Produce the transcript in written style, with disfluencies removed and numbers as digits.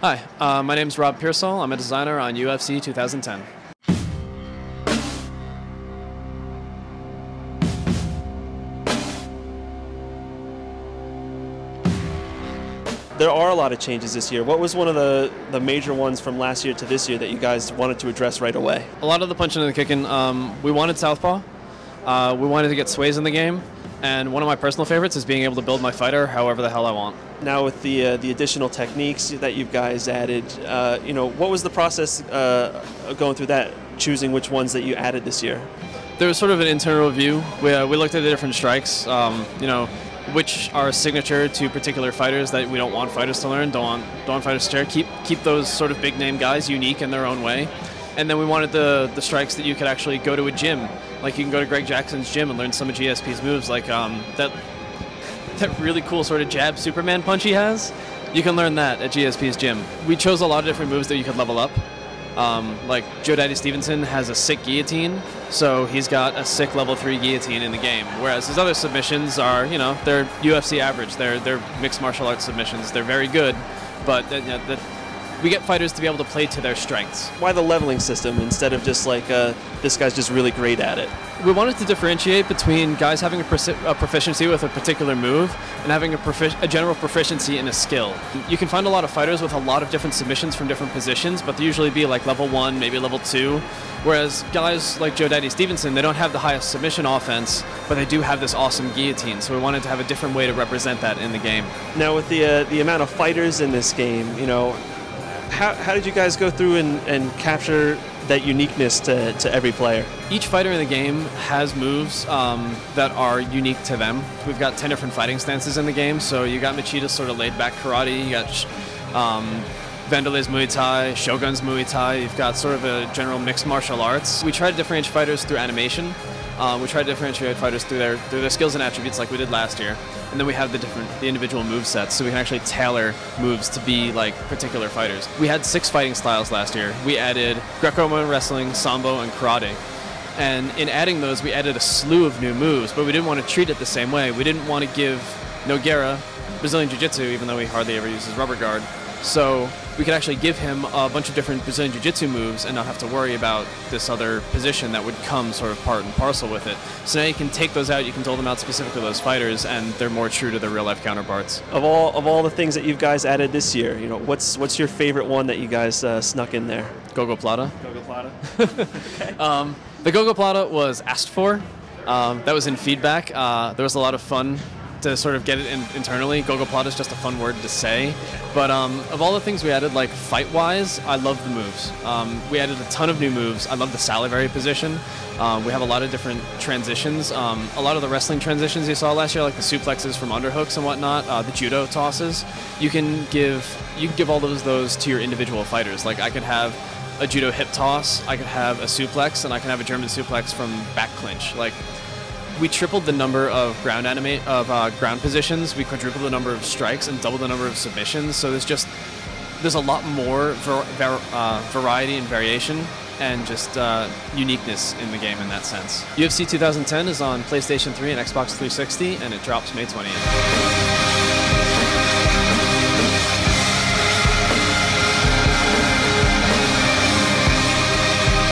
Hi, my name's Rob Pearsall. I'm a designer on UFC 2010. There are a lot of changes this year. What was one of the major ones from last year to this year that you guys wanted to address right away? A lot of the punching and the kicking. We wanted southpaw. We wanted to get sways in the game. And one of my personal favorites is being able to build my fighter however the hell I want. Now with the additional techniques that you guys added, what was the process going through that, choosing which ones that you added this year? There was sort of an internal review. We looked at the different strikes, which are signature to particular fighters that we don't want fighters to learn, don't want fighters to share. Keep those sort of big name guys unique in their own way. And then we wanted the strikes that you could actually go to a gym. Like you can go to Greg Jackson's gym and learn some of GSP's moves, like that really cool sort of jab Superman punch he has. You can learn that at GSP's gym. We chose a lot of different moves that you could level up. Like Joe Daddy Stevenson has a sick guillotine, so he's got a sick level 3 guillotine in the game. Whereas his other submissions are, they're UFC average. They're mixed martial arts submissions. They're very good, but we get fighters to be able to play to their strengths. Why the leveling system instead of just like this guy's just really great at it? We wanted to differentiate between guys having a proficiency with a particular move and having a general proficiency in a skill. You can find a lot of fighters with a lot of different submissions from different positions, but they usually be like level 1, maybe level 2. Whereas guys like Joe Daddy Stevenson, they don't have the highest submission offense, but they do have this awesome guillotine. So we wanted to have a different way to represent that in the game. Now with the amount of fighters in this game, how did you guys go through and capture that uniqueness to every player? Each fighter in the game has moves that are unique to them. We've got 10 different fighting stances in the game. So you got Moschitta's sort of laid-back karate, you got Vanderlei's Muay Thai, Shogun's Muay Thai, you've got sort of a general mixed martial arts. We try to differentiate fighters through animation. We try to differentiate fighters through their skills and attributes like we did last year. And then we have the individual move sets, so we can actually tailor moves to be like particular fighters. We had 6 fighting styles last year. We added Greco-Roman wrestling, Sambo, and karate. And in adding those, we added a slew of new moves, but we didn't want to treat it the same way. We didn't want to give Nogueira Brazilian Jiu-Jitsu, even though he hardly ever uses rubber guard. So we could actually give him a bunch of different Brazilian Jiu-Jitsu moves and not have to worry about this other position that would come sort of part and parcel with it. So now you can take those out, you can dole them out specifically to those fighters, and they're more true to their real-life counterparts. Of all the things that you guys added this year, what's your favorite one that you guys snuck in there? Gogo Plata. Gogo Plata. Okay. The Gogo Plata was asked for. That was in feedback. There was a lot of fun to sort of get it internally. Gogo Plata is just a fun word to say. But of all the things we added, like fight-wise, I love the moves. We added a ton of new moves. I love the salivary position. We have a lot of different transitions. A lot of the wrestling transitions you saw last year, like the suplexes from underhooks and whatnot, the judo tosses, you can give all of those to your individual fighters. Like I could have a judo hip toss, I could have a suplex, and I can have a German suplex from back clinch. Like, we tripled the number of ground positions. We quadrupled the number of strikes and doubled the number of submissions. So there's a lot more variety and variation and just uniqueness in the game in that sense. UFC 2010 is on PlayStation 3 and Xbox 360, and it drops May 20th.